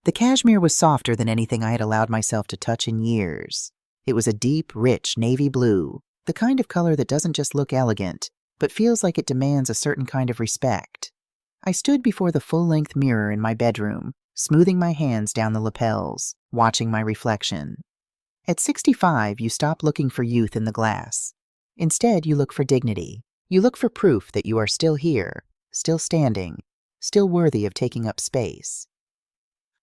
The cashmere was softer than anything I had allowed myself to touch in years. It was a deep, rich navy blue, the kind of color that doesn't just look elegant, but feels like it demands a certain kind of respect. I stood before the full-length mirror in my bedroom, smoothing my hands down the lapels, watching my reflection. At 65, you stop looking for youth in the glass. Instead, you look for dignity. You look for proof that you are still here, still standing, still worthy of taking up space.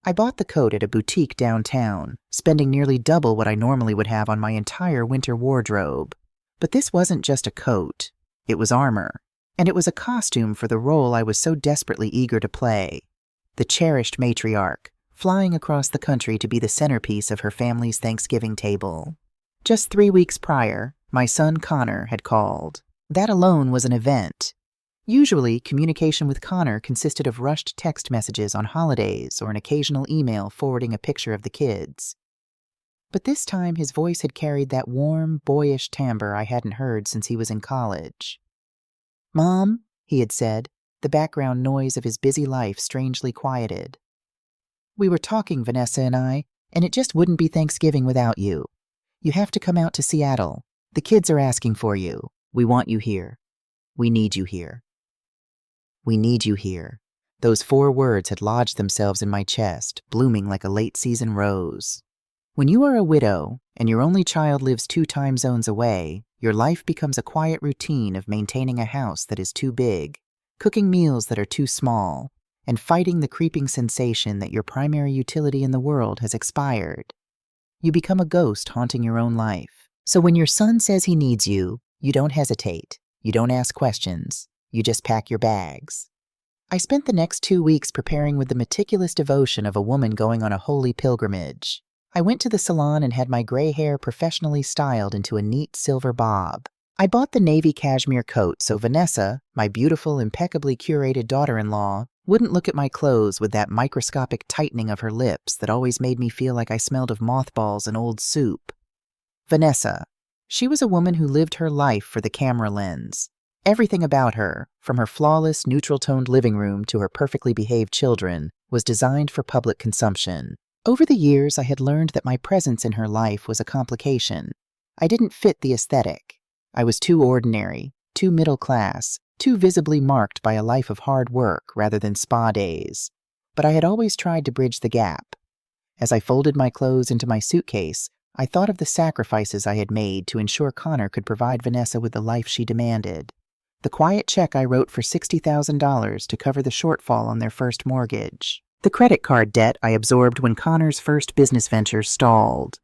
I bought the coat at a boutique downtown, spending nearly double what I normally would have on my entire winter wardrobe. But this wasn't just a coat. It was armor. And it was a costume for the role I was so desperately eager to play. The cherished matriarch, flying across the country to be the centerpiece of her family's Thanksgiving table. Just 3 weeks prior, my son Connor had called. That alone was an event. Usually, communication with Connor consisted of rushed text messages on holidays or an occasional email forwarding a picture of the kids. But this time his voice had carried that warm, boyish timbre I hadn't heard since he was in college. "Mom," he had said, the background noise of his busy life strangely quieted. "We were talking, Vanessa and I, and it just wouldn't be Thanksgiving without you. You have to come out to Seattle. The kids are asking for you. We want you here. We need you here." We need you here. Those 4 words had lodged themselves in my chest, blooming like a late-season rose. When you are a widow, and your only child lives 2 time zones away, your life becomes a quiet routine of maintaining a house that is too big, cooking meals that are too small, and fighting the creeping sensation that your primary utility in the world has expired. You become a ghost haunting your own life. So when your son says he needs you, you don't hesitate. You don't ask questions. You just pack your bags. I spent the next 2 weeks preparing with the meticulous devotion of a woman going on a holy pilgrimage. I went to the salon and had my gray hair professionally styled into a neat silver bob. I bought the navy cashmere coat so Vanessa, my beautiful, impeccably curated daughter-in-law, wouldn't look at my clothes with that microscopic tightening of her lips that always made me feel like I smelled of mothballs and old soup. Vanessa. She was a woman who lived her life for the camera lens. Everything about her, from her flawless, neutral-toned living room to her perfectly behaved children, was designed for public consumption. Over the years, I had learned that my presence in her life was a complication. I didn't fit the aesthetic. I was too ordinary, too middle class, too visibly marked by a life of hard work rather than spa days. But I had always tried to bridge the gap. As I folded my clothes into my suitcase, I thought of the sacrifices I had made to ensure Connor could provide Vanessa with the life she demanded. The quiet check I wrote for $60,000 to cover the shortfall on their first mortgage. The credit card debt I absorbed when Connor's first business venture stalled.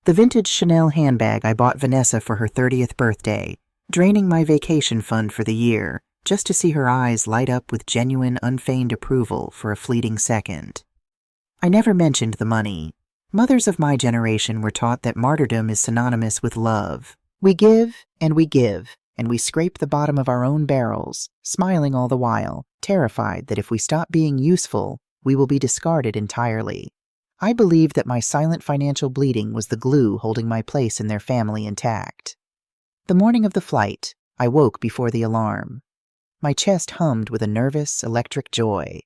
The vintage Chanel handbag I bought Vanessa for her 30th birthday, draining my vacation fund for the year, just to see her eyes light up with genuine, unfeigned approval for a fleeting second. I never mentioned the money. Mothers of my generation were taught that martyrdom is synonymous with love. We give, and we scrape the bottom of our own barrels, smiling all the while, terrified that if we stop being useful, we will be discarded entirely. I believed that my silent financial bleeding was the glue holding my place in their family intact. The morning of the flight, I woke before the alarm. My chest hummed with a nervous, electric joy.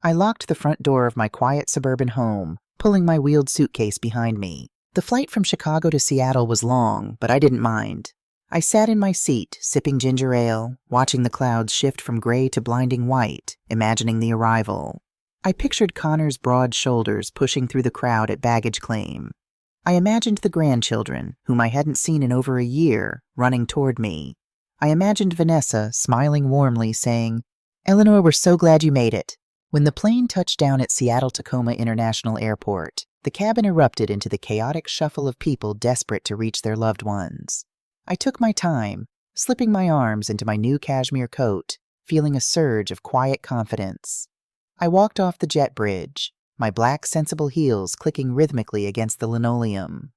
I locked the front door of my quiet suburban home, pulling my wheeled suitcase behind me. The flight from Chicago to Seattle was long, but I didn't mind. I sat in my seat, sipping ginger ale, watching the clouds shift from gray to blinding white, imagining the arrival. I pictured Connor's broad shoulders pushing through the crowd at baggage claim. I imagined the grandchildren, whom I hadn't seen in over a year, running toward me. I imagined Vanessa, smiling warmly, saying, "Eleanor, we're so glad you made it." When the plane touched down at Seattle-Tacoma International Airport, the cabin erupted into the chaotic shuffle of people desperate to reach their loved ones. I took my time, slipping my arms into my new cashmere coat, feeling a surge of quiet confidence. I walked off the jet bridge, my black, sensible heels clicking rhythmically against the linoleum.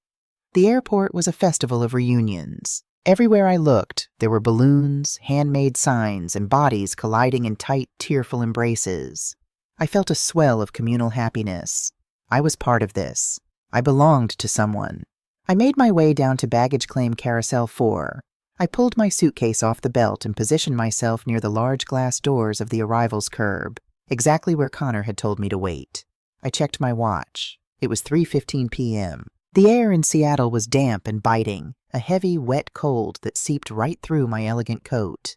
The airport was a festival of reunions. Everywhere I looked, there were balloons, handmade signs, and bodies colliding in tight, tearful embraces. I felt a swell of communal happiness. I was part of this. I belonged to someone. I made my way down to baggage claim Carousel 4. I pulled my suitcase off the belt and positioned myself near the large glass doors of the arrivals curb, exactly where Connor had told me to wait. I checked my watch. It was 3:15 p.m. The air in Seattle was damp and biting, a heavy, wet cold that seeped right through my elegant coat.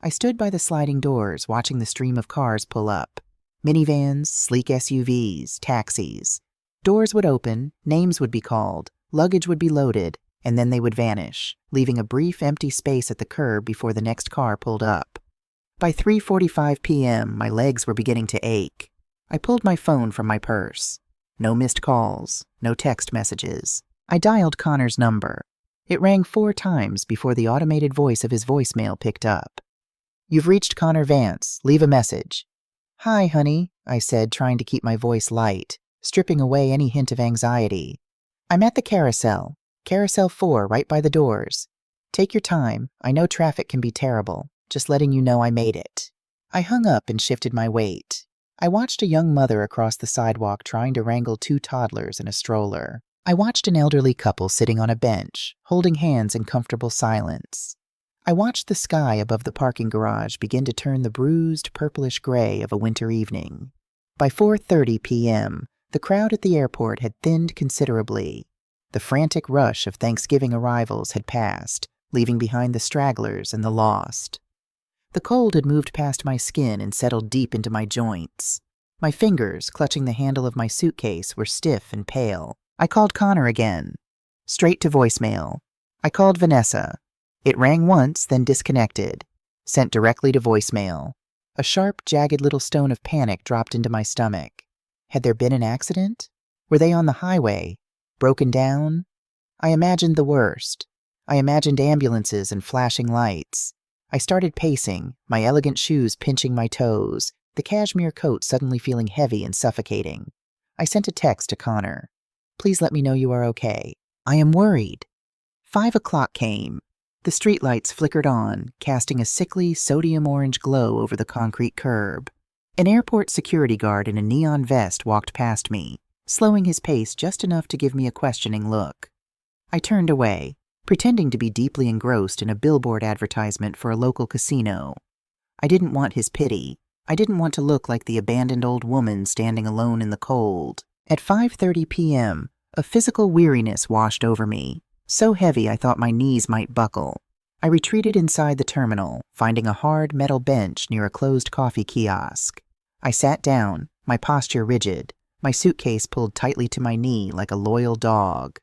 I stood by the sliding doors, watching the stream of cars pull up. Minivans, sleek SUVs, taxis. Doors would open, names would be called, luggage would be loaded, and then they would vanish, leaving a brief empty space at the curb before the next car pulled up. By 3:45 p.m., my legs were beginning to ache. I pulled my phone from my purse. No missed calls, no text messages. I dialed Connor's number. It rang 4 times before the automated voice of his voicemail picked up. "You've reached Connor Vance. Leave a message." "Hi, honey," I said, trying to keep my voice light, stripping away any hint of anxiety. "I'm at the carousel. Carousel 4, right by the doors. Take your time. I know traffic can be terrible. Just letting you know I made it." I hung up and shifted my weight. I watched a young mother across the sidewalk trying to wrangle 2 toddlers in a stroller. I watched an elderly couple sitting on a bench, holding hands in comfortable silence. I watched the sky above the parking garage begin to turn the bruised, purplish gray of a winter evening. By 4:30 p.m., the crowd at the airport had thinned considerably. The frantic rush of Thanksgiving arrivals had passed, leaving behind the stragglers and the lost. The cold had moved past my skin and settled deep into my joints. My fingers, clutching the handle of my suitcase, were stiff and pale. I called Connor again. Straight to voicemail. I called Vanessa. It rang once, then disconnected. Sent directly to voicemail. A sharp, jagged little stone of panic dropped into my stomach. Had there been an accident? Were they on the highway? Broken down? I imagined the worst. I imagined ambulances and flashing lights. I started pacing, my elegant shoes pinching my toes, the cashmere coat suddenly feeling heavy and suffocating. I sent a text to Connor. "Please let me know you are okay. I am worried." 5 o'clock came. The streetlights flickered on, casting a sickly, sodium-orange glow over the concrete curb. An airport security guard in a neon vest walked past me, slowing his pace just enough to give me a questioning look. I turned away, pretending to be deeply engrossed in a billboard advertisement for a local casino. I didn't want his pity. I didn't want to look like the abandoned old woman standing alone in the cold. At 5:30 p.m., a physical weariness washed over me, so heavy I thought my knees might buckle. I retreated inside the terminal, finding a hard metal bench near a closed coffee kiosk. I sat down, my posture rigid, my suitcase pulled tightly to my knee like a loyal dog.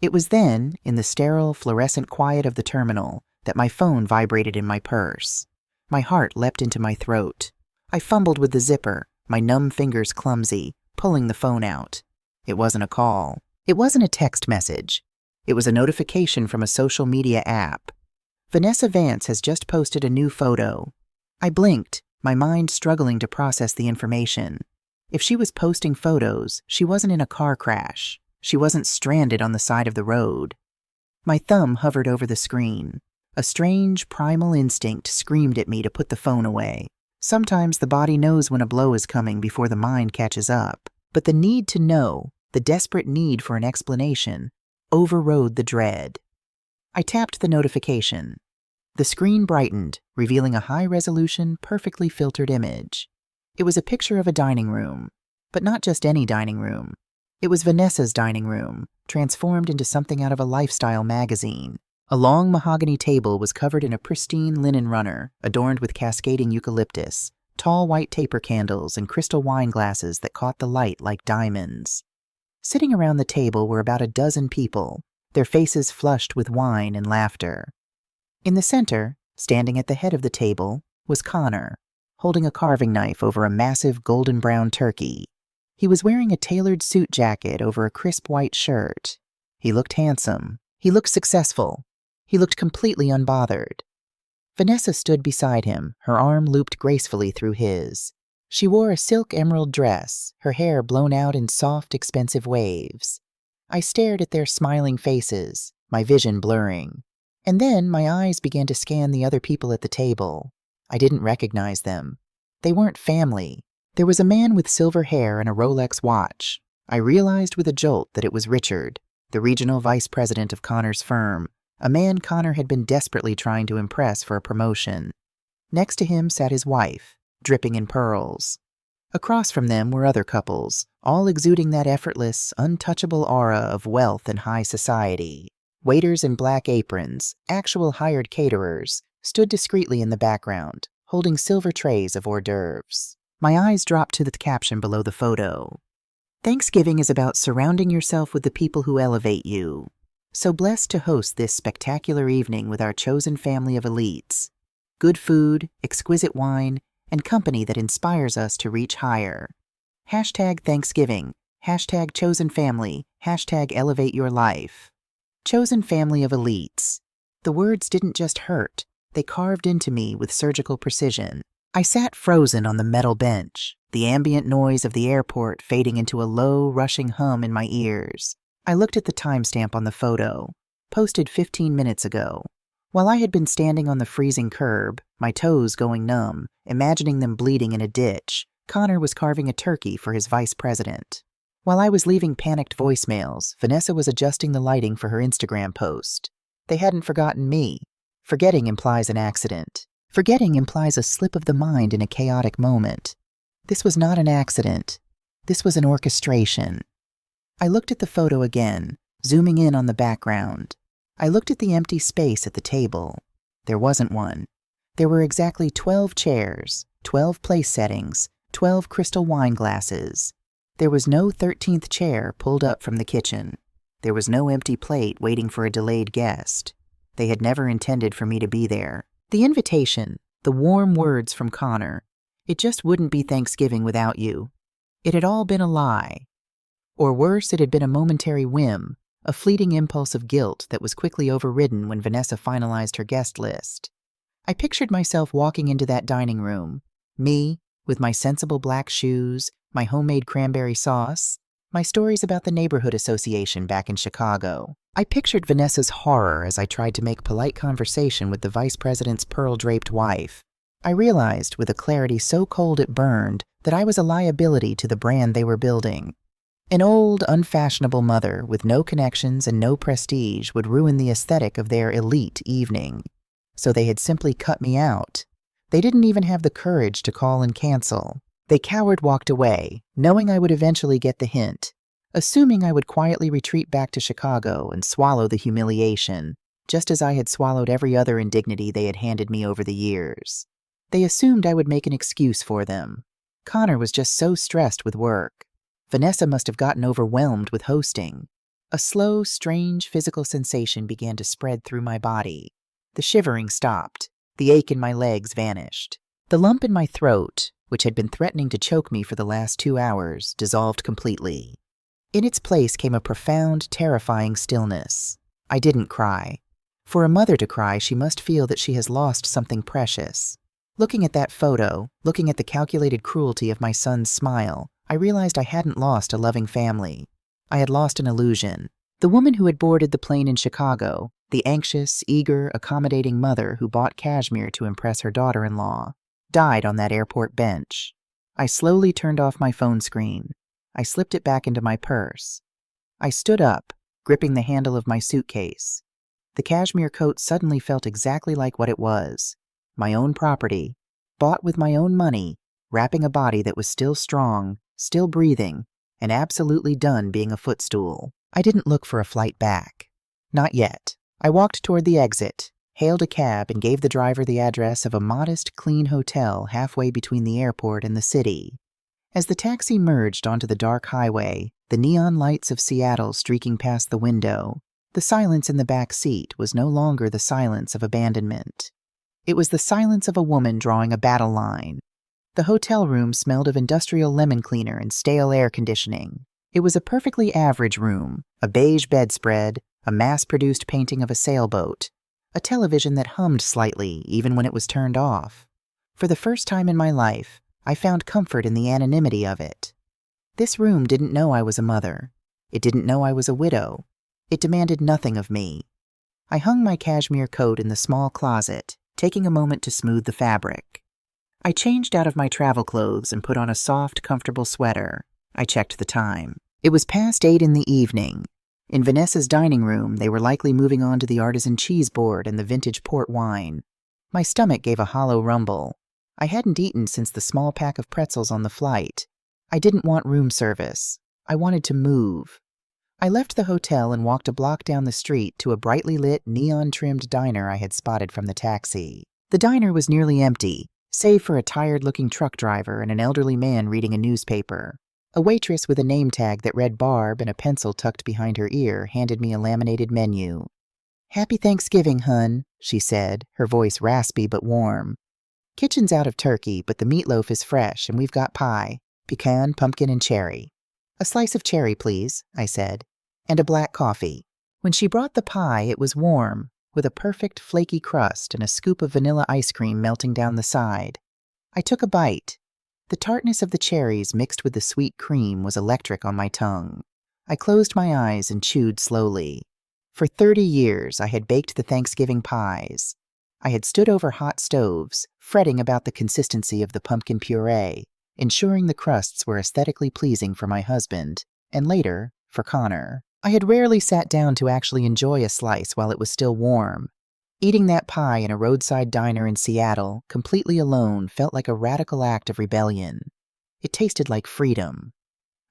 It was then, in the sterile, fluorescent quiet of the terminal, that my phone vibrated in my purse. My heart leapt into my throat. I fumbled with the zipper, my numb fingers clumsy, pulling the phone out. It wasn't a call. It wasn't a text message. It was a notification from a social media app. Vanessa Vance has just posted a new photo. I blinked, my mind struggling to process the information. If she was posting photos, she wasn't in a car crash. She wasn't stranded on the side of the road. My thumb hovered over the screen. A strange, primal instinct screamed at me to put the phone away. Sometimes the body knows when a blow is coming before the mind catches up. But the need to know, the desperate need for an explanation, overrode the dread. I tapped the notification. The screen brightened, revealing a high-resolution, perfectly filtered image. It was a picture of a dining room, but not just any dining room. It was Vanessa's dining room, transformed into something out of a lifestyle magazine. A long mahogany table was covered in a pristine linen runner, adorned with cascading eucalyptus, tall white taper candles, and crystal wine glasses that caught the light like diamonds. Sitting around the table were about a dozen people, their faces flushed with wine and laughter. In the center, standing at the head of the table, was Connor, holding a carving knife over a massive golden brown turkey. He was wearing a tailored suit jacket over a crisp white shirt. He looked handsome. He looked successful. He looked completely unbothered. Vanessa stood beside him, her arm looped gracefully through his. She wore a silk emerald dress, her hair blown out in soft, expensive waves. I stared at their smiling faces, my vision blurring. And then my eyes began to scan the other people at the table. I didn't recognize them. They weren't family. There was a man with silver hair and a Rolex watch. I realized with a jolt that it was Richard, the regional vice president of Connor's firm, a man Connor had been desperately trying to impress for a promotion. Next to him sat his wife, dripping in pearls. Across from them were other couples, all exuding that effortless, untouchable aura of wealth and high society. Waiters in black aprons, actual hired caterers, stood discreetly in the background, holding silver trays of hors d'oeuvres. My eyes dropped to the caption below the photo. Thanksgiving is about surrounding yourself with the people who elevate you. So blessed to host this spectacular evening with our chosen family of elites. Good food, exquisite wine, and company that inspires us to reach higher. Hashtag Thanksgiving, hashtag chosen family, hashtag elevate your life. Chosen family of elites. The words didn't just hurt, they carved into me with surgical precision. I sat frozen on the metal bench, the ambient noise of the airport fading into a low, rushing hum in my ears. I looked at the timestamp on the photo, posted 15 minutes ago. While I had been standing on the freezing curb, my toes going numb, imagining them bleeding in a ditch, Connor was carving a turkey for his vice president. While I was leaving panicked voicemails, Vanessa was adjusting the lighting for her Instagram post. They hadn't forgotten me. Forgetting implies an accident. Forgetting implies a slip of the mind in a chaotic moment. This was not an accident. This was an orchestration. I looked at the photo again, zooming in on the background. I looked at the empty space at the table. There wasn't one. There were exactly 12 chairs, 12 place settings, 12 crystal wine glasses. There was no 13th chair pulled up from the kitchen. There was no empty plate waiting for a delayed guest. They had never intended for me to be there. The invitation, the warm words from Connor, it just wouldn't be Thanksgiving without you. It had all been a lie. Or worse, it had been a momentary whim, a fleeting impulse of guilt that was quickly overridden when Vanessa finalized her guest list. I pictured myself walking into that dining room, me, with my sensible black shoes, my homemade cranberry sauce, my stories about the neighborhood association back in Chicago. I pictured Vanessa's horror as I tried to make polite conversation with the vice president's pearl-draped wife. I realized, with a clarity so cold it burned, that I was a liability to the brand they were building. An old, unfashionable mother with no connections and no prestige would ruin the aesthetic of their elite evening. So they had simply cut me out. They didn't even have the courage to call and cancel. They coward walked away, knowing I would eventually get the hint, assuming I would quietly retreat back to Chicago and swallow the humiliation, just as I had swallowed every other indignity they had handed me over the years. They assumed I would make an excuse for them. Connor was just so stressed with work. Vanessa must have gotten overwhelmed with hosting. A slow, strange physical sensation began to spread through my body. The shivering stopped. The ache in my legs vanished. The lump in my throat, which had been threatening to choke me for the last 2 hours, dissolved completely. In its place came a profound, terrifying stillness. I didn't cry. For a mother to cry, she must feel that she has lost something precious. Looking at that photo, looking at the calculated cruelty of my son's smile, I realized I hadn't lost a loving family. I had lost an illusion. The woman who had boarded the plane in Chicago, the anxious, eager, accommodating mother who bought cashmere to impress her daughter-in-law, died on that airport bench. I slowly turned off my phone screen. I slipped it back into my purse. I stood up, gripping the handle of my suitcase. The cashmere coat suddenly felt exactly like what it was. My own property, bought with my own money, wrapping a body that was still strong, still breathing, and absolutely done being a footstool. I didn't look for a flight back. Not yet. I walked toward the exit, hailed a cab, and gave the driver the address of a modest, clean hotel halfway between the airport and the city. As the taxi merged onto the dark highway, the neon lights of Seattle streaking past the window, the silence in the back seat was no longer the silence of abandonment. It was the silence of a woman drawing a battle line. The hotel room smelled of industrial lemon cleaner and stale air conditioning. It was a perfectly average room, a beige bedspread, a mass-produced painting of a sailboat, a television that hummed slightly even when it was turned off. For the first time in my life, I found comfort in the anonymity of it. This room didn't know I was a mother. It didn't know I was a widow. It demanded nothing of me. I hung my cashmere coat in the small closet, taking a moment to smooth the fabric. I changed out of my travel clothes and put on a soft, comfortable sweater. I checked the time. It was past 8 in the evening. In Vanessa's dining room, they were likely moving on to the artisan cheese board and the vintage port wine. My stomach gave a hollow rumble. I hadn't eaten since the small pack of pretzels on the flight. I didn't want room service. I wanted to move. I left the hotel and walked a block down the street to a brightly lit, neon-trimmed diner I had spotted from the taxi. The diner was nearly empty, save for a tired-looking truck driver and an elderly man reading a newspaper. A waitress with a name tag that read Barb and a pencil tucked behind her ear handed me a laminated menu. "Happy Thanksgiving, hun," she said, her voice raspy but warm. "Kitchen's out of turkey, but the meatloaf is fresh, and we've got pie. Pecan, pumpkin, and cherry." "A slice of cherry, please," I said, "and a black coffee." When she brought the pie, it was warm, with a perfect flaky crust and a scoop of vanilla ice cream melting down the side. I took a bite. The tartness of the cherries mixed with the sweet cream was electric on my tongue. I closed my eyes and chewed slowly. For 30 years, I had baked the Thanksgiving pies. I had stood over hot stoves, fretting about the consistency of the pumpkin puree, ensuring the crusts were aesthetically pleasing for my husband, and later, for Connor. I had rarely sat down to actually enjoy a slice while it was still warm. Eating that pie in a roadside diner in Seattle, completely alone, felt like a radical act of rebellion. It tasted like freedom.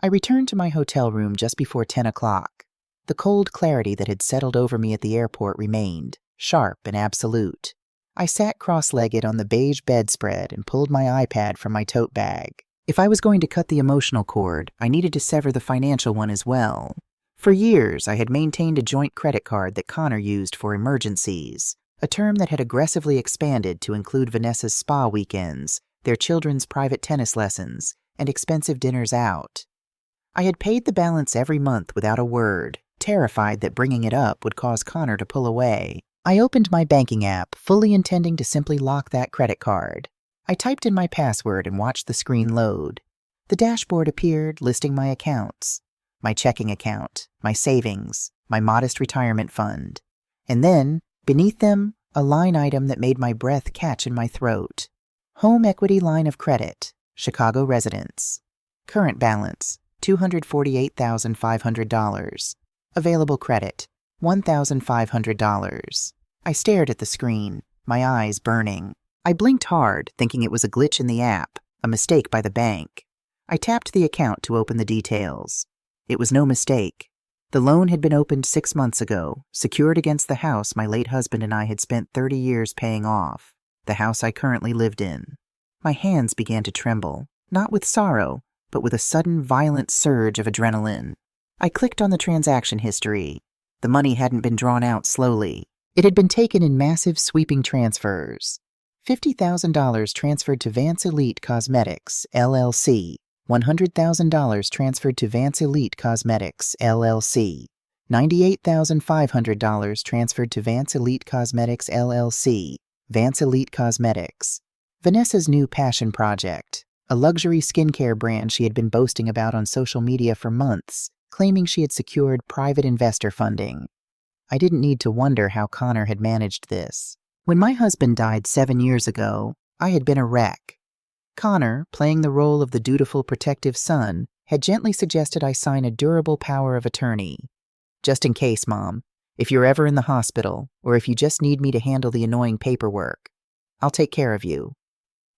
I returned to my hotel room just before 10 o'clock. The cold clarity that had settled over me at the airport remained, sharp and absolute. I sat cross-legged on the beige bedspread and pulled my iPad from my tote bag. If I was going to cut the emotional cord, I needed to sever the financial one as well. For years, I had maintained a joint credit card that Connor used for emergencies, a term that had aggressively expanded to include Vanessa's spa weekends, their children's private tennis lessons, and expensive dinners out. I had paid the balance every month without a word, terrified that bringing it up would cause Connor to pull away. I opened my banking app, fully intending to simply lock that credit card. I typed in my password and watched the screen load. The dashboard appeared, listing my accounts. My checking account, my savings, my modest retirement fund. And then, beneath them, a line item that made my breath catch in my throat. Home equity line of credit, Chicago residence. Current balance, $248,500. Available credit, $1,500. I stared at the screen, my eyes burning. I blinked hard, thinking it was a glitch in the app, a mistake by the bank. I tapped the account to open the details. It was no mistake. The loan had been opened 6 months ago, secured against the house my late husband and I had spent 30 years paying off, the house I currently lived in. My hands began to tremble, not with sorrow, but with a sudden violent surge of adrenaline. I clicked on the transaction history. The money hadn't been drawn out slowly. It had been taken in massive sweeping transfers. $50,000 transferred to Vance Elite Cosmetics, LLC. $100,000 transferred to Vance Elite Cosmetics, LLC. $98,500 transferred to Vance Elite Cosmetics, LLC. Vance Elite Cosmetics. Vanessa's new passion project, a luxury skincare brand she had been boasting about on social media for months, claiming she had secured private investor funding. I didn't need to wonder how Connor had managed this. When my husband died 7 years ago, I had been a wreck. Connor, playing the role of the dutiful protective son, had gently suggested I sign a durable power of attorney. "Just in case, Mom, if you're ever in the hospital, or if you just need me to handle the annoying paperwork, I'll take care of you."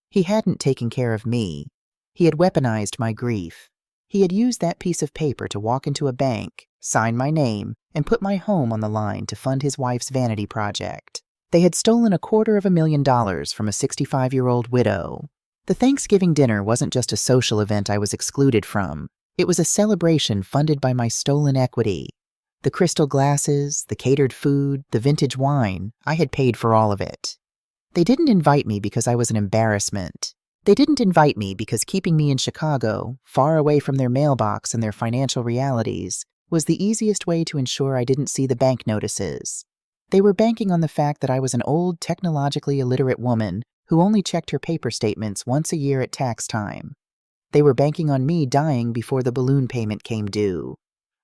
He hadn't taken care of me. He had weaponized my grief. He had used that piece of paper to walk into a bank, sign my name, and put my home on the line to fund his wife's vanity project. They had stolen $250,000 from a 65-year-old widow. The Thanksgiving dinner wasn't just a social event I was excluded from. It was a celebration funded by my stolen equity. The crystal glasses, the catered food, the vintage wine, I had paid for all of it. They didn't invite me because I was an embarrassment. They didn't invite me because keeping me in Chicago, far away from their mailbox and their financial realities, was the easiest way to ensure I didn't see the bank notices. They were banking on the fact that I was an old, technologically illiterate woman who only checked her paper statements once a year at tax time. They were banking on me dying before the balloon payment came due.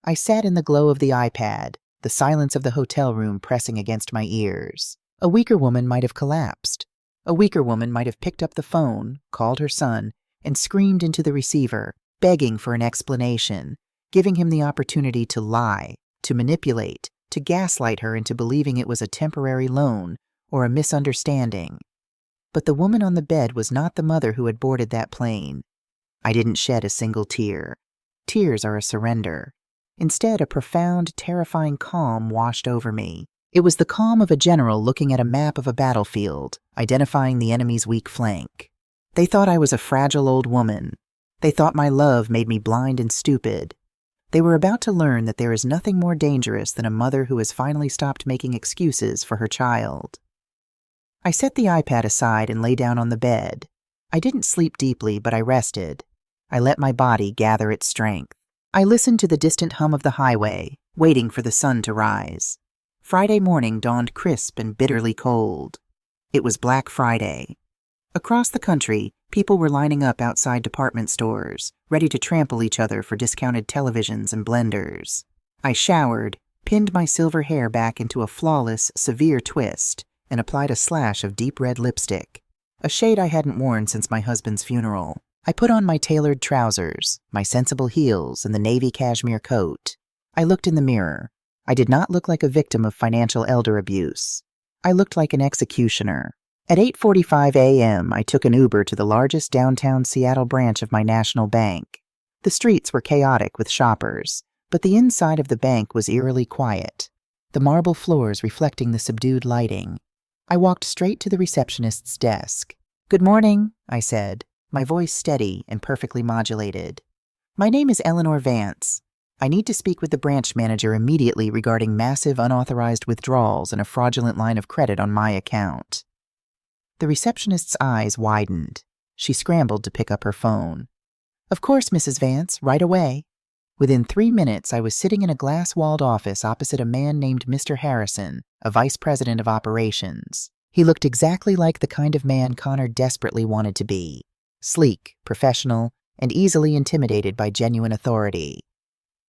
I sat in the glow of the iPad, the silence of the hotel room pressing against my ears. A weaker woman might have collapsed. A weaker woman might have picked up the phone, called her son, and screamed into the receiver, begging for an explanation, giving him the opportunity to lie, to manipulate, to gaslight her into believing it was a temporary loan or a misunderstanding. But the woman on the bed was not the mother who had boarded that plane. I didn't shed a single tear. Tears are a surrender. Instead, a profound, terrifying calm washed over me. It was the calm of a general looking at a map of a battlefield, identifying the enemy's weak flank. They thought I was a fragile old woman. They thought my love made me blind and stupid. They were about to learn that there is nothing more dangerous than a mother who has finally stopped making excuses for her child. I set the iPad aside and lay down on the bed. I didn't sleep deeply, but I rested. I let my body gather its strength. I listened to the distant hum of the highway, waiting for the sun to rise. Friday morning dawned crisp and bitterly cold. It was Black Friday. Across the country, people were lining up outside department stores, ready to trample each other for discounted televisions and blenders. I showered, pinned my silver hair back into a flawless, severe twist, and applied a slash of deep red lipstick, a shade I hadn't worn since my husband's funeral. I put on my tailored trousers, my sensible heels, and the navy cashmere coat. I looked in the mirror. I did not look like a victim of financial elder abuse. I looked like an executioner. At 8:45 a.m., I took an Uber to the largest downtown Seattle branch of my national bank. The streets were chaotic with shoppers, but the inside of the bank was eerily quiet, the marble floors reflecting the subdued lighting. I walked straight to the receptionist's desk. "Good morning," I said, my voice steady and perfectly modulated. "My name is Eleanor Vance. I need to speak with the branch manager immediately regarding massive unauthorized withdrawals and a fraudulent line of credit on my account." The receptionist's eyes widened. She scrambled to pick up her phone. "Of course, Mrs. Vance, right away." Within 3 minutes, I was sitting in a glass-walled office opposite a man named Mr. Harrison, a vice president of operations. He looked exactly like the kind of man Connor desperately wanted to be. Sleek, professional, and easily intimidated by genuine authority.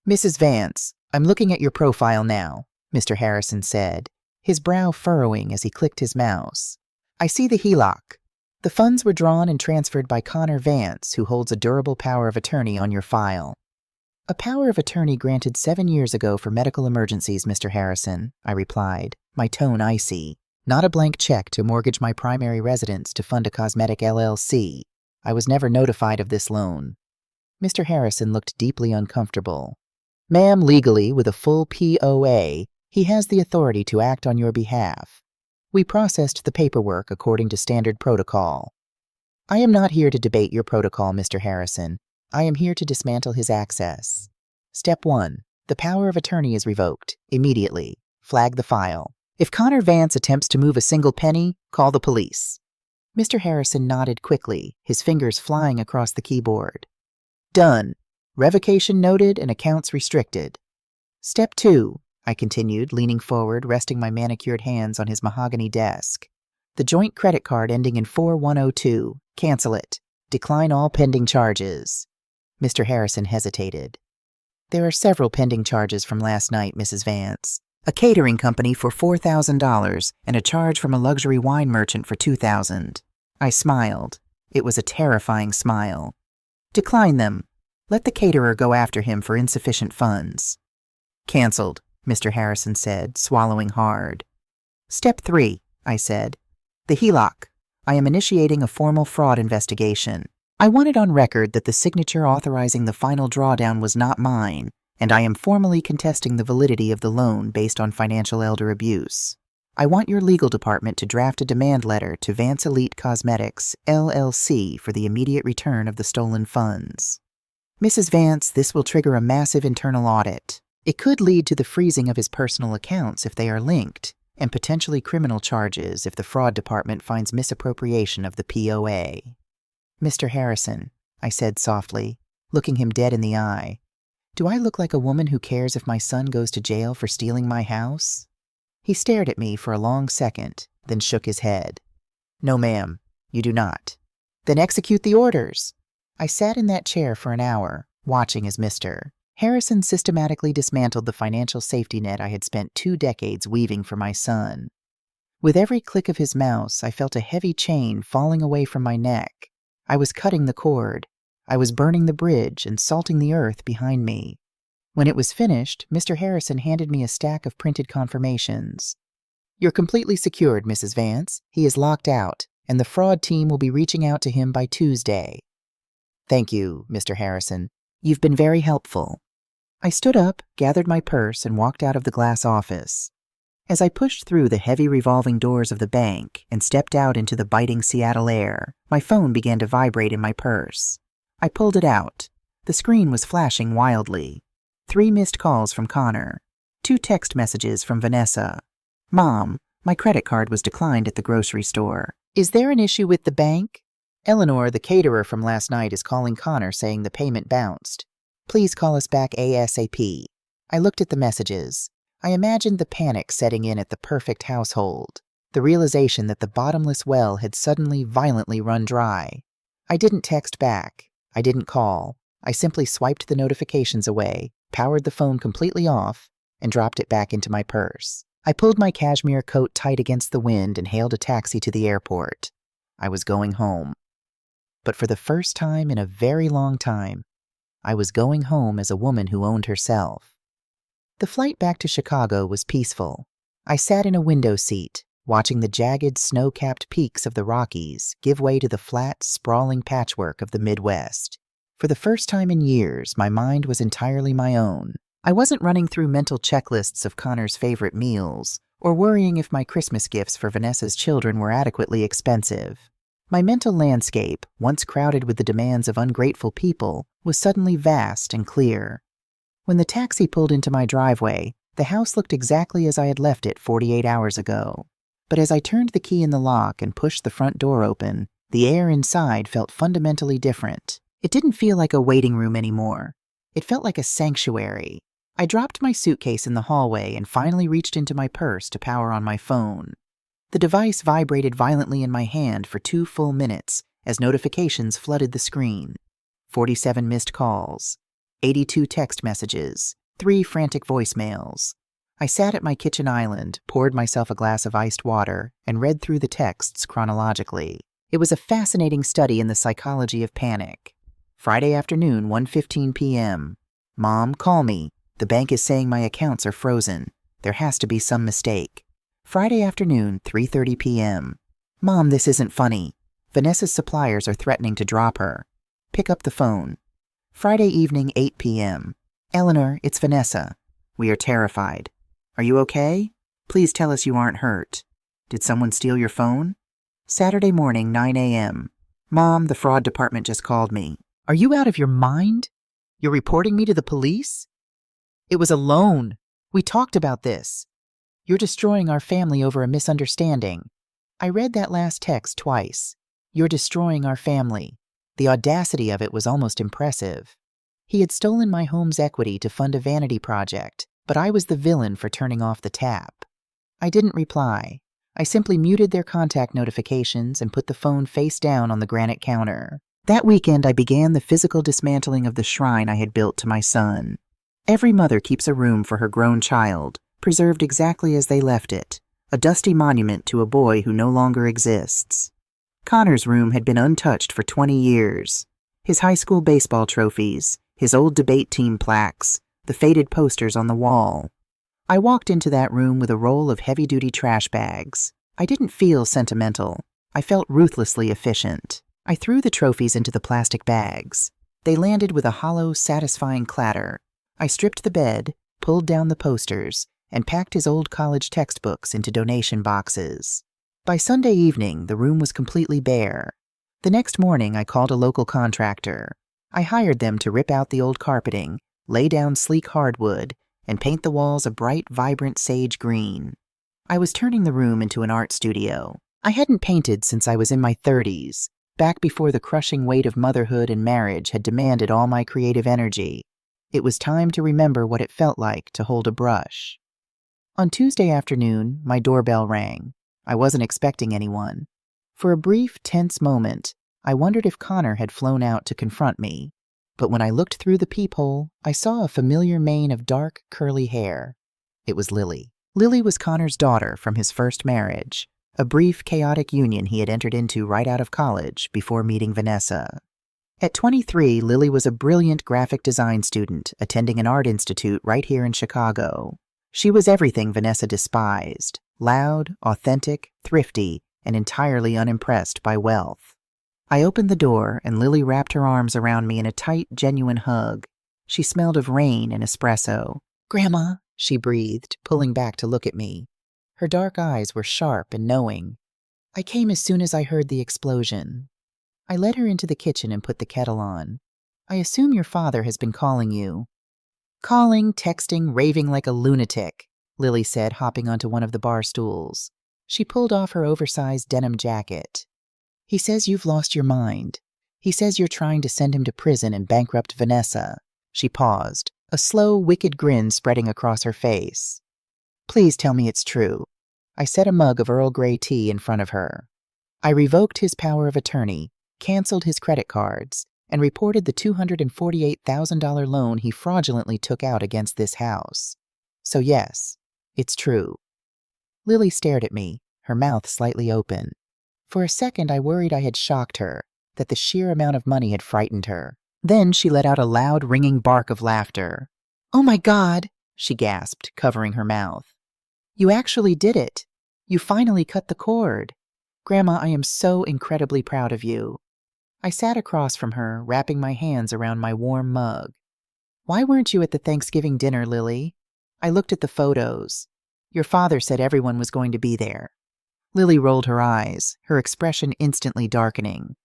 "Mrs. Vance, I'm looking at your profile now," Mr. Harrison said, his brow furrowing as he clicked his mouse. "I see the HELOC. The funds were drawn and transferred by Connor Vance, who holds a durable power of attorney on your file." "A power of attorney granted 7 years ago for medical emergencies, Mr. Harrison," I replied, my tone icy. "Not a blank check to mortgage my primary residence to fund a cosmetic LLC. I was never notified of this loan." Mr. Harrison looked deeply uncomfortable. "Ma'am, legally, with a full POA, he has the authority to act on your behalf. We processed the paperwork according to standard protocol." "I am not here to debate your protocol, Mr. Harrison. I am here to dismantle his access. Step 1. The power of attorney is revoked. Immediately. Flag the file. If Connor Vance attempts to move a single penny, call the police." Mr. Harrison nodded quickly, his fingers flying across the keyboard. "Done. Revocation noted and accounts restricted." "Step 2, I continued, leaning forward, resting my manicured hands on his mahogany desk. "The joint credit card ending in 4102. Cancel it. Decline all pending charges." Mr. Harrison hesitated. "There are several pending charges from last night, Mrs. Vance. A catering company for $4,000 and a charge from a luxury wine merchant for $2,000. I smiled. It was a terrifying smile. "Decline them. Let the caterer go after him for insufficient funds." "Cancelled," Mr. Harrison said, swallowing hard. "Step 3, I said. "The HELOC. I am initiating a formal fraud investigation. I want it on record that the signature authorizing the final drawdown was not mine, and I am formally contesting the validity of the loan based on financial elder abuse. I want your legal department to draft a demand letter to Vance Elite Cosmetics, LLC, for the immediate return of the stolen funds." "Mrs. Vance, this will trigger a massive internal audit. It could lead to the freezing of his personal accounts if they are linked, and potentially criminal charges if the fraud department finds misappropriation of the POA." "Mr. Harrison," I said softly, looking him dead in the eye, "do I look like a woman who cares if my son goes to jail for stealing my house?" He stared at me for a long second, then shook his head. "No, ma'am, you do not." "Then execute the orders." I sat in that chair for an hour, watching as Mr. Harrison systematically dismantled the financial safety net I had spent 2 decades weaving for my son. With every click of his mouse, I felt a heavy chain falling away from my neck. I was cutting the cord. I was burning the bridge and salting the earth behind me. When it was finished, Mr. Harrison handed me a stack of printed confirmations. "You're completely secured, Mrs. Vance. He is locked out. and the fraud team will be reaching out to him by Tuesday. Thank you, Mr. Harrison. You've been very helpful. I stood up, gathered my purse, and walked out of the glass office. As I pushed through the heavy revolving doors of the bank and stepped out into the biting Seattle air, my phone began to vibrate in my purse. I pulled it out. The screen was flashing wildly. 3 missed calls from Connor. 2 text messages from Vanessa. Mom, my credit card was declined at the grocery store. Is there an issue with the bank? Eleanor, the caterer from last night, is calling Connor saying the payment bounced. Please call us back ASAP. I looked at the messages. I imagined the panic setting in at the perfect household, the realization that the bottomless well had suddenly violently run dry. I didn't text back. I didn't call. I simply swiped the notifications away, powered the phone completely off, and dropped it back into my purse. I pulled my cashmere coat tight against the wind and hailed a taxi to the airport. I was going home. But for the first time in a very long time, I was going home as a woman who owned herself. The flight back to Chicago was peaceful. I sat in a window seat, watching the jagged, snow-capped peaks of the Rockies give way to the flat, sprawling patchwork of the Midwest. For the first time in years, my mind was entirely my own. I wasn't running through mental checklists of Connor's favorite meals, or worrying if my Christmas gifts for Vanessa's children were adequately expensive. My mental landscape, once crowded with the demands of ungrateful people, was suddenly vast and clear. When the taxi pulled into my driveway, the house looked exactly as I had left it 48 hours ago. But as I turned the key in the lock and pushed the front door open, the air inside felt fundamentally different. It didn't feel like a waiting room anymore. It felt like a sanctuary. I dropped my suitcase in the hallway and finally reached into my purse to power on my phone. The device vibrated violently in my hand for 2 full minutes as notifications flooded the screen. 47 missed calls. 82 text messages, 3 frantic voicemails. I sat at my kitchen island, poured myself a glass of iced water, and read through the texts chronologically. It was a fascinating study in the psychology of panic. Friday afternoon, 1:15 p.m. Mom, call me. The bank is saying my accounts are frozen. There has to be some mistake. Friday afternoon, 3:30 p.m. Mom, this isn't funny. Vanessa's suppliers are threatening to drop her. Pick up the phone. Friday evening, 8 p.m. Eleanor, it's Vanessa. We are terrified. Are you okay? Please tell us you aren't hurt. Did someone steal your phone? Saturday morning, 9 a.m. Mom, the fraud department just called me. Are you out of your mind? You're reporting me to the police? It was a loan. We talked about this. You're destroying our family over a misunderstanding. I read that last text twice. You're destroying our family. The audacity of it was almost impressive. He had stolen my home's equity to fund a vanity project, but I was the villain for turning off the tap. I didn't reply. I simply muted their contact notifications and put the phone face down on the granite counter. That weekend, I began the physical dismantling of the shrine I had built to my son. Every mother keeps a room for her grown child, preserved exactly as they left it, a dusty monument to a boy who no longer exists. Connor's room had been untouched for 20 years. His high school baseball trophies, his old debate team plaques, the faded posters on the wall. I walked into that room with a roll of heavy-duty trash bags. I didn't feel sentimental. I felt ruthlessly efficient. I threw the trophies into the plastic bags. They landed with a hollow, satisfying clatter. I stripped the bed, pulled down the posters, and packed his old college textbooks into donation boxes. By Sunday evening, the room was completely bare. The next morning, I called a local contractor. I hired them to rip out the old carpeting, lay down sleek hardwood, and paint the walls a bright, vibrant sage green. I was turning the room into an art studio. I hadn't painted since I was in my 30s, back before the crushing weight of motherhood and marriage had demanded all my creative energy. It was time to remember what it felt like to hold a brush. On Tuesday afternoon, my doorbell rang. I wasn't expecting anyone. For a brief, tense moment, I wondered if Connor had flown out to confront me. But when I looked through the peephole, I saw a familiar mane of dark, curly hair. It was Lily. Lily was Connor's daughter from his first marriage, a brief, chaotic union he had entered into right out of college before meeting Vanessa. At 23, Lily was a brilliant graphic design student attending an art institute right here in Chicago. She was everything Vanessa despised: loud, authentic, thrifty, and entirely unimpressed by wealth. I opened the door, and Lily wrapped her arms around me in a tight, genuine hug. She smelled of rain and espresso. "Grandma," she breathed, pulling back to look at me. Her dark eyes were sharp and knowing. "I came as soon as I heard the explosion." I led her into the kitchen and put the kettle on. "I assume your father has been calling you." "Calling, texting, raving like a lunatic," Lily said, hopping onto one of the bar stools. She pulled off her oversized denim jacket. "He says you've lost your mind. He says you're trying to send him to prison and bankrupt Vanessa." She paused, a slow, wicked grin spreading across her face. "Please tell me it's true." I set a mug of Earl Grey tea in front of her. "I revoked his power of attorney, canceled his credit cards, and reported the $248,000 loan he fraudulently took out against this house. So yes, it's true." Lily stared at me, her mouth slightly open. For a second, I worried I had shocked her, that the sheer amount of money had frightened her. Then she let out a loud, ringing bark of laughter. "Oh my God," she gasped, covering her mouth. "You actually did it. You finally cut the cord. Grandma, I am so incredibly proud of you." I sat across from her, wrapping my hands around my warm mug. "Why weren't you at the Thanksgiving dinner, Lily?" I looked at the photos. "Your father said everyone was going to be there." Lily rolled her eyes, her expression instantly darkening.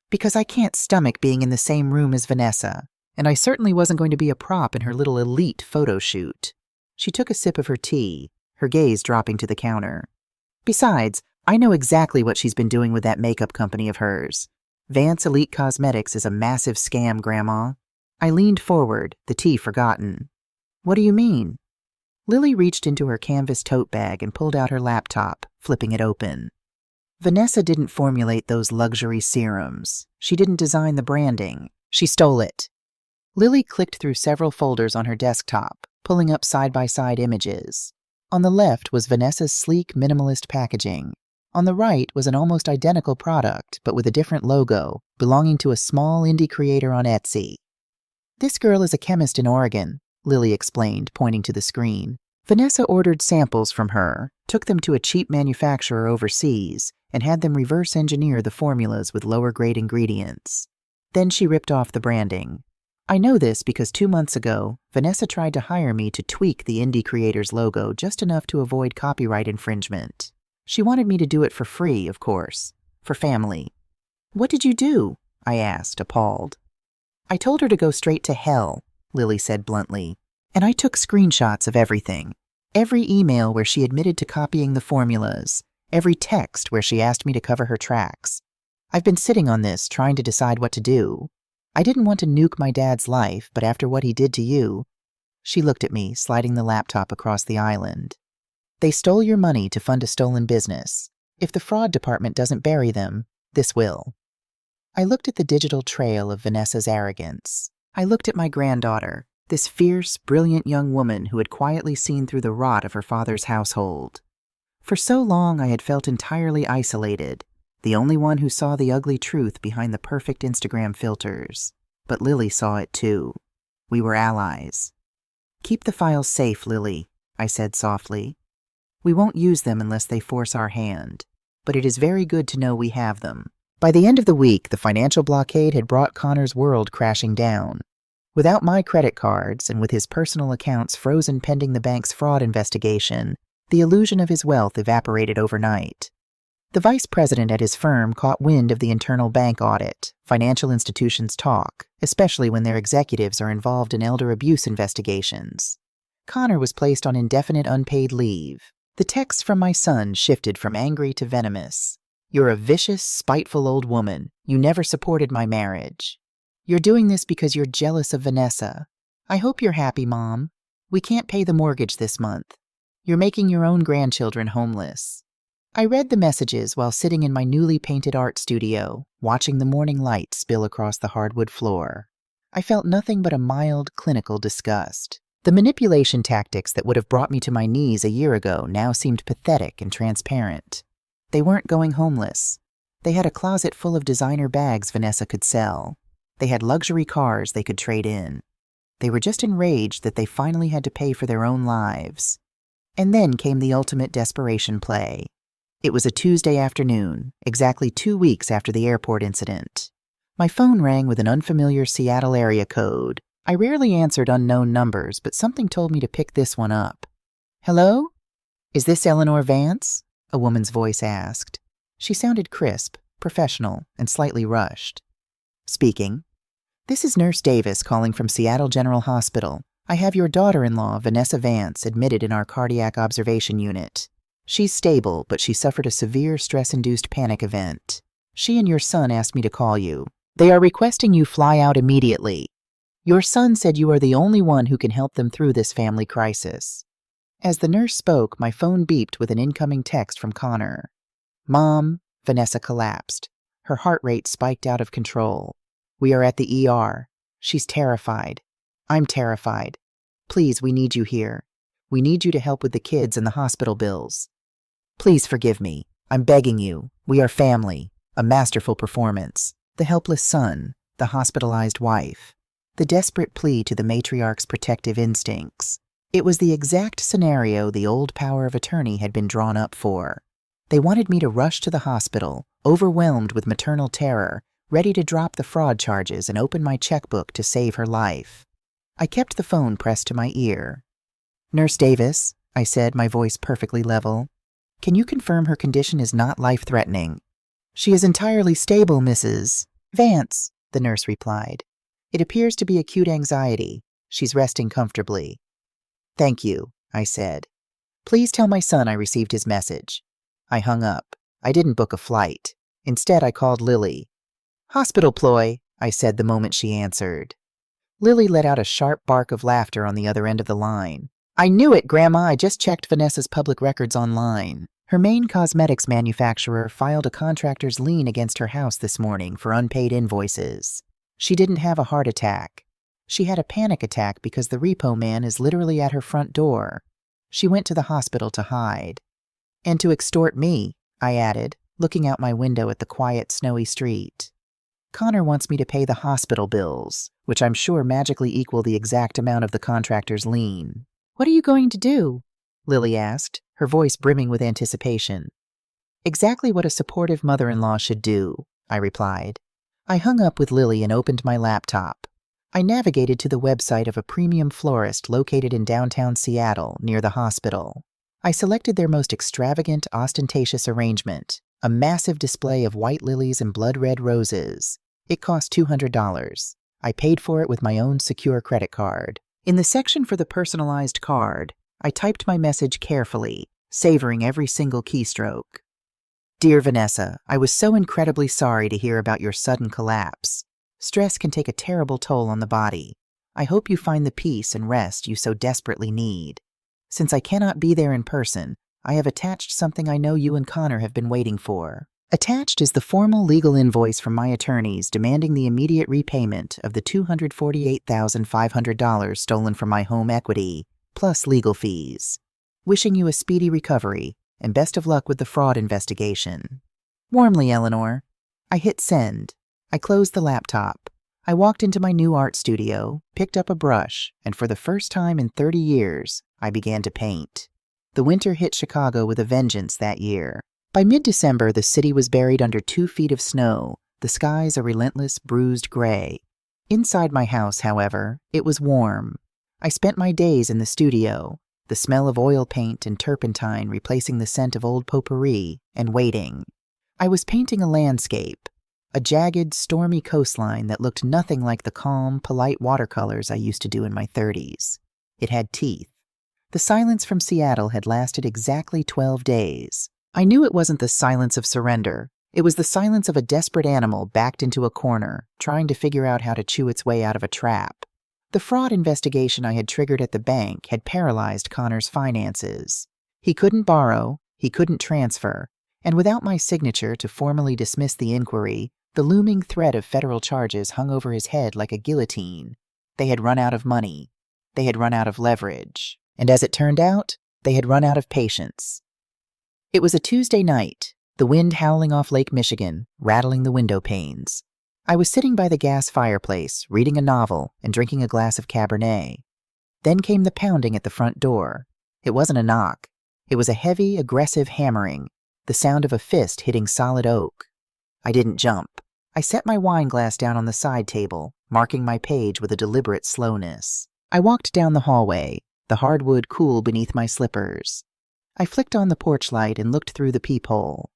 "Because I can't stomach being in the same room as Vanessa, and I certainly wasn't going to be a prop in her little elite photo shoot." She took a sip of her tea, her gaze dropping to the counter. "Besides, I know exactly what she's been doing with that makeup company of hers. Vance Elite Cosmetics is a massive scam, Grandma." I leaned forward, the tea forgotten. "What do you mean?" Lily reached into her canvas tote bag and pulled out her laptop, flipping it open. "Vanessa didn't formulate those luxury serums. She didn't design the branding. She stole it." Lily clicked through several folders on her desktop, pulling up side-by-side images. On the left was Vanessa's sleek, minimalist packaging. On the right was an almost identical product, but with a different logo, belonging to a small indie creator on Etsy. "This girl is a chemist in Oregon," Lily explained, pointing to the screen. "Vanessa ordered samples from her, took them to a cheap manufacturer overseas, and had them reverse engineer the formulas with lower-grade ingredients. Then she ripped off the branding. I know this because 2 months ago, Vanessa tried to hire me to tweak the indie creator's logo just enough to avoid copyright infringement. She wanted me to do it for free, of course, for family." "What did you do?" I asked, appalled. "I told her to go straight to hell," Lily said bluntly, "and I took screenshots of everything. Every email where she admitted to copying the formulas, every text where she asked me to cover her tracks. I've been sitting on this, trying to decide what to do. I didn't want to nuke my dad's life, but after what he did to you..." She looked at me, sliding the laptop across the island. "They stole your money to fund a stolen business. If the fraud department doesn't bury them, this will." I looked at the digital trail of Vanessa's arrogance. I looked at my granddaughter, this fierce, brilliant young woman who had quietly seen through the rot of her father's household. For so long I had felt entirely isolated, the only one who saw the ugly truth behind the perfect Instagram filters. But Lily saw it too. We were allies. "Keep the files safe, Lily," I said softly. "We won't use them unless they force our hand, but it is very good to know we have them." By the end of the week, the financial blockade had brought Connor's world crashing down. Without my credit cards, and with his personal accounts frozen pending the bank's fraud investigation, the illusion of his wealth evaporated overnight. The vice president at his firm caught wind of the internal bank audit, financial institutions talk, especially when their executives are involved in elder abuse investigations. Connor was placed on indefinite unpaid leave. The texts from my son shifted from angry to venomous. "You're a vicious, spiteful old woman. You never supported my marriage. You're doing this because you're jealous of Vanessa. I hope you're happy, Mom. We can't pay the mortgage this month. You're making your own grandchildren homeless." I read the messages while sitting in my newly painted art studio, watching the morning light spill across the hardwood floor. I felt nothing but a mild, clinical disgust. The manipulation tactics that would have brought me to my knees a year ago now seemed pathetic and transparent. They weren't going homeless. They had a closet full of designer bags Vanessa could sell. They had luxury cars they could trade in. They were just enraged that they finally had to pay for their own lives. And then came the ultimate desperation play. It was a Tuesday afternoon, exactly 2 weeks after the airport incident. My phone rang with an unfamiliar Seattle area code. I rarely answered unknown numbers, but something told me to pick this one up. "Hello? Is this Eleanor Vance?" a woman's voice asked. She sounded crisp, professional, and slightly rushed. "Speaking. This is Nurse Davis calling from Seattle General Hospital. I have your daughter-in-law, Vanessa Vance, admitted in our cardiac observation unit. She's stable, but she suffered a severe stress-induced panic event. She and your son asked me to call you. They are requesting you fly out immediately. Your son said you are the only one who can help them through this family crisis." As the nurse spoke, my phone beeped with an incoming text from Connor. "Mom," Vanessa collapsed. Her heart rate spiked out of control. "We are at the ER. She's terrified. I'm terrified. Please, we need you here. We need you to help with the kids and the hospital bills. Please forgive me. I'm begging you. We are family." A masterful performance. The helpless son, the hospitalized wife, the desperate plea to the matriarch's protective instincts. It was the exact scenario the old power of attorney had been drawn up for. They wanted me to rush to the hospital, overwhelmed with maternal terror, ready to drop the fraud charges and open my checkbook to save her life. I kept the phone pressed to my ear. "Nurse Davis," I said, my voice perfectly level, "can you confirm her condition is not life-threatening?" "She is entirely stable, Mrs. Vance," the nurse replied. "It appears to be acute anxiety. She's resting comfortably." "Thank you," I said. "Please tell my son I received his message." I hung up. I didn't book a flight. Instead, I called Lily. "Hospital ploy," I said the moment she answered. Lily let out a sharp bark of laughter on the other end of the line. "I knew it, Grandma. I just checked Vanessa's public records online. Her main cosmetics manufacturer filed a contractor's lien against her house this morning for unpaid invoices. She didn't have a heart attack. She had a panic attack because the repo man is literally at her front door. She went to the hospital to hide. And to extort me," I added, looking out my window at the quiet, snowy street. "Connor wants me to pay the hospital bills, which I'm sure magically equal the exact amount of the contractor's lien." "What are you going to do?" Lily asked, her voice brimming with anticipation. "Exactly what a supportive mother-in-law should do," I replied. I hung up with Lily and opened my laptop. I navigated to the website of a premium florist located in downtown Seattle, near the hospital. I selected their most extravagant, ostentatious arrangement, a massive display of white lilies and blood-red roses. It cost $200. I paid for it with my own secure credit card. In the section for the personalized card, I typed my message carefully, savoring every single keystroke. "Dear Vanessa, I was so incredibly sorry to hear about your sudden collapse. Stress can take a terrible toll on the body. I hope you find the peace and rest you so desperately need. Since I cannot be there in person, I have attached something I know you and Connor have been waiting for. Attached is the formal legal invoice from my attorneys demanding the immediate repayment of the $248,500 stolen from my home equity, plus legal fees. Wishing you a speedy recovery, and best of luck with the fraud investigation. Warmly, Eleanor." I hit send. I closed the laptop. I walked into my new art studio, picked up a brush, and for the first time in 30 years, I began to paint. The winter hit Chicago with a vengeance that year. By mid-December, the city was buried under 2 feet of snow, the skies a relentless, bruised gray. Inside my house, however, it was warm. I spent my days in the studio, the smell of oil paint and turpentine replacing the scent of old potpourri, and waiting. I was painting a landscape, a jagged, stormy coastline that looked nothing like the calm, polite watercolors I used to do in my 30s. It had teeth. The silence from Seattle had lasted exactly 12 days. I knew it wasn't the silence of surrender. It was the silence of a desperate animal backed into a corner, trying to figure out how to chew its way out of a trap. The fraud investigation I had triggered at the bank had paralyzed Connor's finances. He couldn't borrow, he couldn't transfer, and without my signature to formally dismiss the inquiry, the looming threat of federal charges hung over his head like a guillotine. They had run out of money. They had run out of leverage. And as it turned out, they had run out of patience. It was a Tuesday night, the wind howling off Lake Michigan, rattling the window panes. I was sitting by the gas fireplace, reading a novel and drinking a glass of Cabernet. Then came the pounding at the front door. It wasn't a knock. It was a heavy, aggressive hammering, the sound of a fist hitting solid oak. I didn't jump. I set my wine glass down on the side table, marking my page with a deliberate slowness. I walked down the hallway, the hardwood cool beneath my slippers. I flicked on the porch light and looked through the peephole.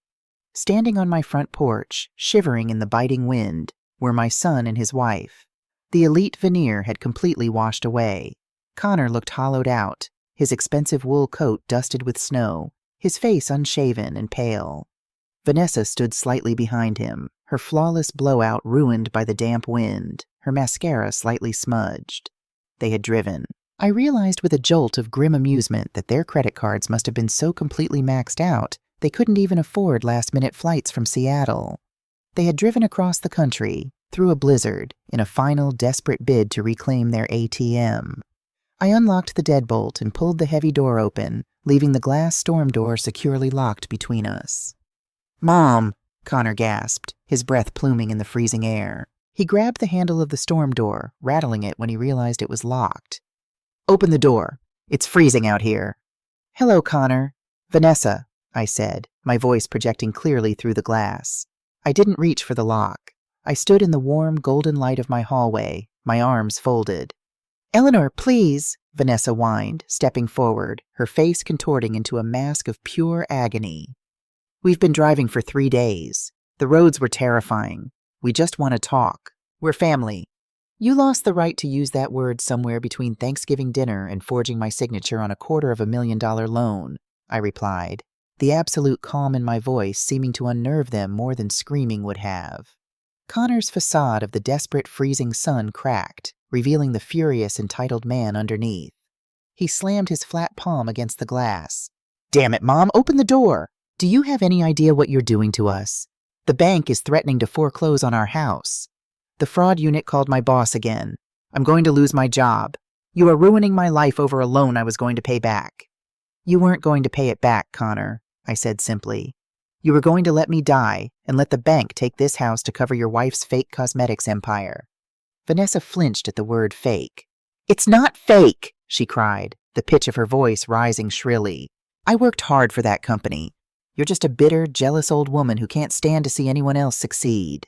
Standing on my front porch, shivering in the biting wind, were my son and his wife. The elite veneer had completely washed away. Connor looked hollowed out, his expensive wool coat dusted with snow, his face unshaven and pale. Vanessa stood slightly behind him, her flawless blowout ruined by the damp wind, her mascara slightly smudged. They had driven. I realized with a jolt of grim amusement that their credit cards must have been so completely maxed out they couldn't even afford last-minute flights from Seattle. They had driven across the country, through a blizzard, in a final, desperate bid to reclaim their ATM. I unlocked the deadbolt and pulled the heavy door open, leaving the glass storm door securely locked between us. "Mom!" Connor gasped, his breath pluming in the freezing air. He grabbed the handle of the storm door, rattling it when he realized it was locked. "Open the door. It's freezing out here." "Hello, Connor." "Vanessa," I said, my voice projecting clearly through the glass. I didn't reach for the lock. I stood in the warm, golden light of my hallway, my arms folded. "Eleanor, please," Vanessa whined, stepping forward, her face contorting into a mask of pure agony. "We've been driving for 3 days. The roads were terrifying. We just want to talk. We're family." "You lost the right to use that word somewhere between Thanksgiving dinner and forging my signature on a $250,000 loan," I replied, the absolute calm in my voice seeming to unnerve them more than screaming would have. Connor's facade of the desperate freezing sun cracked, revealing the furious entitled man underneath. He slammed his flat palm against the glass. "Damn it, Mom, open the door! Do you have any idea what you're doing to us? The bank is threatening to foreclose on our house. The fraud unit called my boss again. I'm going to lose my job. You are ruining my life over a loan I was going to pay back." "You weren't going to pay it back, Connor," I said simply. "You were going to let me die and let the bank take this house to cover your wife's fake cosmetics empire." Vanessa flinched at the word fake. "It's not fake," she cried, the pitch of her voice rising shrilly. "I worked hard for that company. You're just a bitter, jealous old woman who can't stand to see anyone else succeed."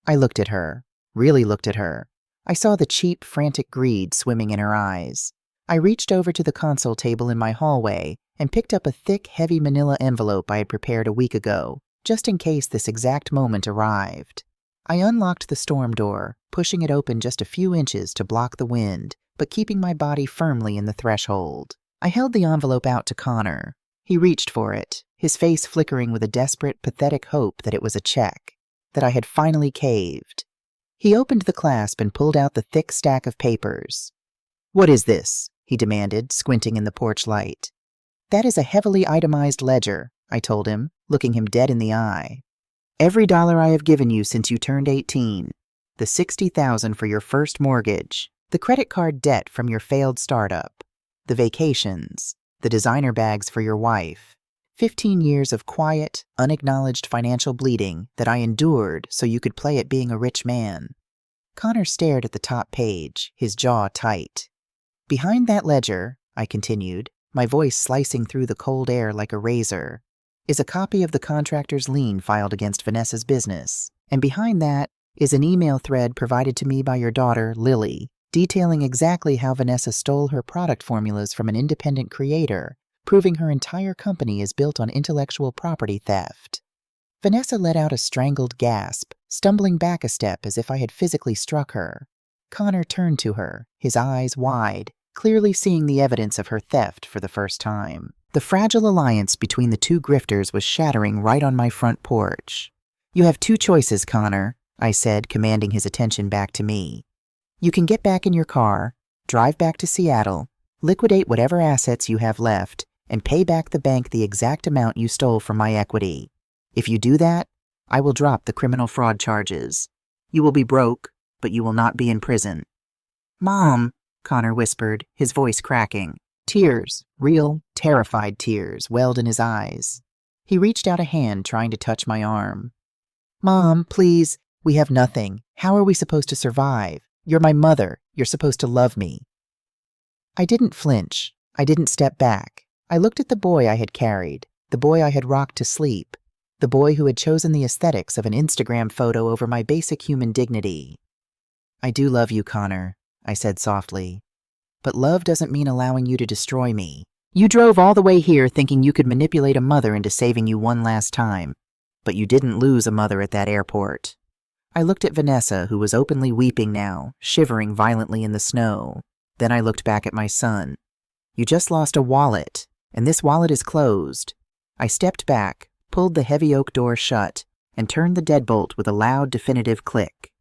I looked at her, really looked at her. I saw the cheap, frantic greed swimming in her eyes. I reached over to the console table in my hallway and picked up a thick, heavy manila envelope I had prepared a week ago, just in case this exact moment arrived. I unlocked the storm door, pushing it open just a few inches to block the wind, but keeping my body firmly in the threshold. I held the envelope out to Connor. He reached for it, his face flickering with a desperate, pathetic hope that it was a check, that I had finally caved. He opened the clasp and pulled out the thick stack of papers. "What is this?" he demanded, squinting in the porch light. "That is a heavily itemized ledger," I told him, looking him dead in the eye. "Every dollar I have given you since you turned 18, the $60,000 for your first mortgage, the credit card debt from your failed startup, the vacations, the designer bags for your wife, 15 years of quiet, unacknowledged financial bleeding that I endured so you could play at being a rich man." Connor stared at the top page, his jaw tight. "Behind that ledger," I continued, my voice slicing through the cold air like a razor, "is a copy of the contractor's lien filed against Vanessa's business. And behind that is an email thread provided to me by your daughter, Lily, detailing exactly how Vanessa stole her product formulas from an independent creator, proving her entire company is built on intellectual property theft." Vanessa let out a strangled gasp, stumbling back a step as if I had physically struck her. Connor turned to her, his eyes wide, clearly seeing the evidence of her theft for the first time. The fragile alliance between the two grifters was shattering right on my front porch. "You have 2 choices, Connor," I said, commanding his attention back to me. "You can get back in your car, drive back to Seattle, liquidate whatever assets you have left, and pay back the bank the exact amount you stole from my equity. If you do that, I will drop the criminal fraud charges. You will be broke, but you will not be in prison." "Mom," Connor whispered, his voice cracking. Tears, real, terrified tears, welled in his eyes. He reached out a hand, trying to touch my arm. "Mom, please, we have nothing. How are we supposed to survive? You're my mother. You're supposed to love me." I didn't flinch. I didn't step back. I looked at the boy I had carried, the boy I had rocked to sleep, the boy who had chosen the aesthetics of an Instagram photo over my basic human dignity. "I do love you, Connor," I said softly. "But love doesn't mean allowing you to destroy me. You drove all the way here thinking you could manipulate a mother into saving you one last time. But you didn't lose a mother at that airport." I looked at Vanessa, who was openly weeping now, shivering violently in the snow. Then I looked back at my son. "You just lost a wallet, and this wallet is closed." I stepped back, pulled the heavy oak door shut, and turned the deadbolt with a loud, definitive click.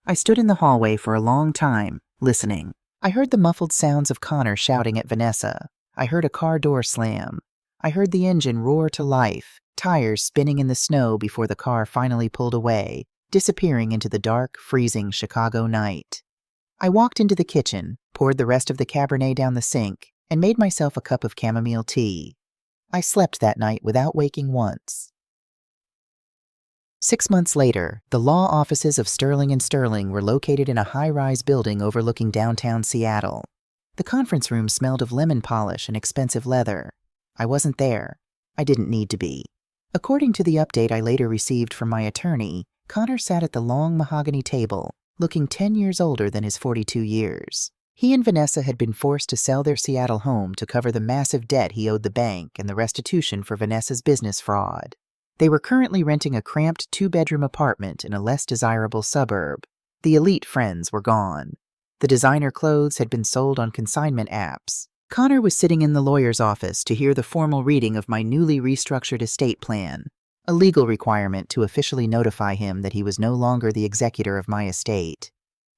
I stood in the hallway for a long time, listening. I heard the muffled sounds of Connor shouting at Vanessa. I heard a car door slam. I heard the engine roar to life, tires spinning in the snow before the car finally pulled away, disappearing into the dark, freezing Chicago night. I walked into the kitchen, poured the rest of the Cabernet down the sink, and made myself a cup of chamomile tea. I slept that night without waking once. 6 months later, the law offices of Sterling & Sterling were located in a high-rise building overlooking downtown Seattle. The conference room smelled of lemon polish and expensive leather. I wasn't there. I didn't need to be. According to the update I later received from my attorney, Connor sat at the long mahogany table, looking 10 years older than his 42 years. He and Vanessa had been forced to sell their Seattle home to cover the massive debt he owed the bank and the restitution for Vanessa's business fraud. They were currently renting a cramped 2-bedroom apartment in a less desirable suburb. The elite friends were gone. The designer clothes had been sold on consignment apps. Connor was sitting in the lawyer's office to hear the formal reading of my newly restructured estate plan, a legal requirement to officially notify him that he was no longer the executor of my estate.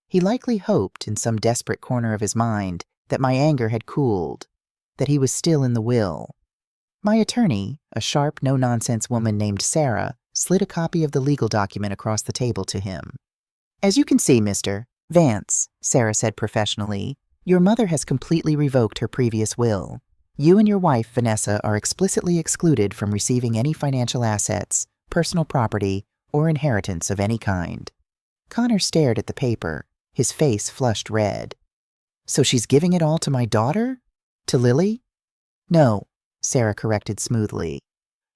He likely hoped, in some desperate corner of his mind, that my anger had cooled, that he was still in the will. My attorney, a sharp, no-nonsense woman named Sarah, slid a copy of the legal document across the table to him. "As you can see, Mr. Vance," Sarah said professionally, "your mother has completely revoked her previous will. You and your wife, Vanessa, are explicitly excluded from receiving any financial assets, personal property, or inheritance of any kind." Connor stared at the paper, his face flushed red. "So she's giving it all to my daughter? To Lily?" "No," Sarah corrected smoothly.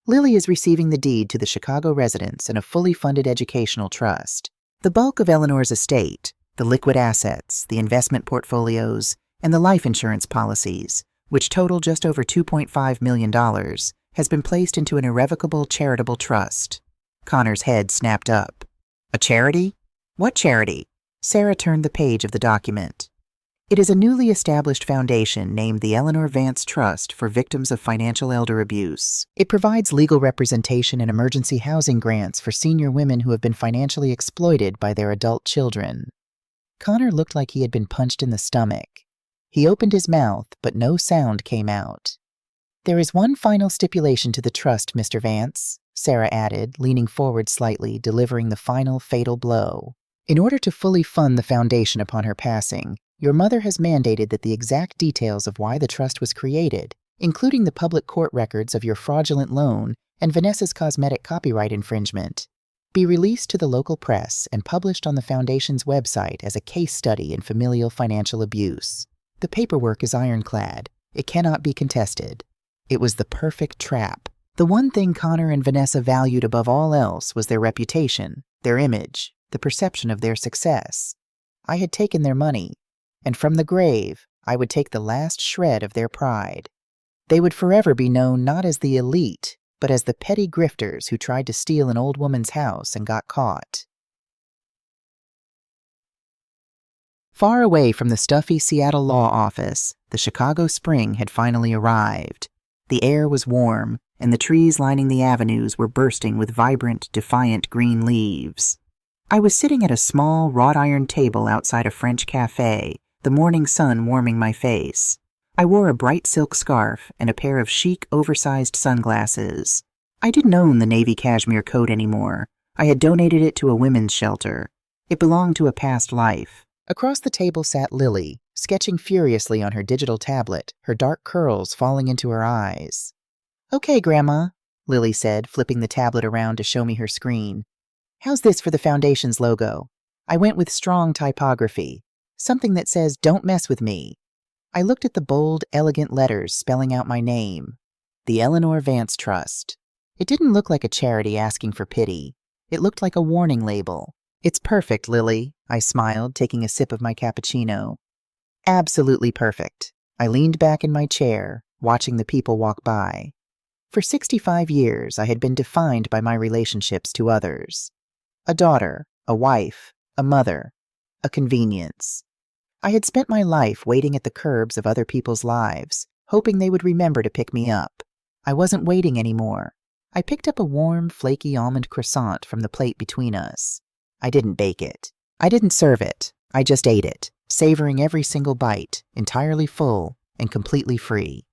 "Lily is receiving the deed to the Chicago residence and a fully funded educational trust. The bulk of Eleanor's estate, the liquid assets, the investment portfolios, and the life insurance policies, which total just over $2.5 million, has been placed into an irrevocable charitable trust." Connor's head snapped up. "A charity? What charity?" Sarah turned the page of the document. "It is a newly established foundation named the Eleanor Vance Trust for Victims of Financial Elder Abuse. It provides legal representation and emergency housing grants for senior women who have been financially exploited by their adult children." Connor looked like he had been punched in the stomach. He opened his mouth, but no sound came out. "There is one final stipulation to the trust, Mr. Vance," Sarah added, leaning forward slightly, delivering the final fatal blow. "In order to fully fund the foundation upon her passing, your mother has mandated that the exact details of why the trust was created, including the public court records of your fraudulent loan and Vanessa's cosmetic copyright infringement, be released to the local press and published on the foundation's website as a case study in familial financial abuse. The paperwork is ironclad. It cannot be contested." It was the perfect trap. The one thing Connor and Vanessa valued above all else was their reputation, their image, the perception of their success. I had taken their money, and from the grave, I would take the last shred of their pride. They would forever be known not as the elite, but as the petty grifters who tried to steal an old woman's house and got caught. Far away from the stuffy Seattle law office, the Chicago spring had finally arrived. The air was warm, and the trees lining the avenues were bursting with vibrant, defiant green leaves. I was sitting at a small, wrought-iron table outside a French cafe, the morning sun warming my face. I wore a bright silk scarf and a pair of chic, oversized sunglasses. I didn't own the navy cashmere coat anymore. I had donated it to a women's shelter. It belonged to a past life. Across the table sat Lily, sketching furiously on her digital tablet, her dark curls falling into her eyes. "Okay, Grandma," Lily said, flipping the tablet around to show me her screen. "How's this for the foundation's logo? I went with strong typography, something that says, 'Don't mess with me.'" I looked at the bold, elegant letters spelling out my name, the Eleanor Vance Trust. It didn't look like a charity asking for pity. It looked like a warning label. "It's perfect, Lily," I smiled, taking a sip of my cappuccino. Absolutely perfect. I leaned back in my chair, watching the people walk by. For 65 years, I had been defined by my relationships to others. A daughter, a wife, a mother, a convenience. I had spent my life waiting at the curbs of other people's lives, hoping they would remember to pick me up. I wasn't waiting anymore. I picked up a warm, flaky almond croissant from the plate between us. I didn't bake it. I didn't serve it. I just ate it, savoring every single bite, entirely full and completely free.